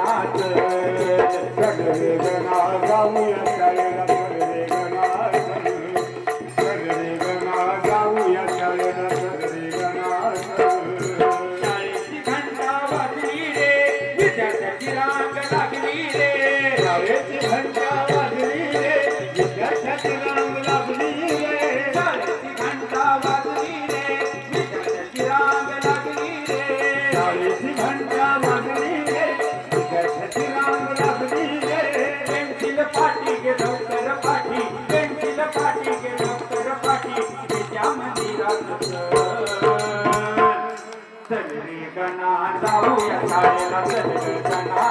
गणात चल रे गणा जाऊया शाळेला चल रे गणा चल रे गणा जाऊया शाळेला चल रे गणा शाळेची घंटा वाजली रे विद्यार्थ्याची रांग लागली रे शाळेची घंटा वाजली रे विद्यार्थ्याची रांग लागली रे शाळेची घंटा वाजली रे विद्यार्थ्याची रांग लागली रे शाळेची घंटा वाजली रे विद्यार्थ्याची रांग लागली रे पेन्सिल पाटी गे दप्तर पाटी पेन्सिल पाटी गे दप्तर पाटी विद्या मंदिरात चल रे गणा जाऊया शाळेला चल रे गणा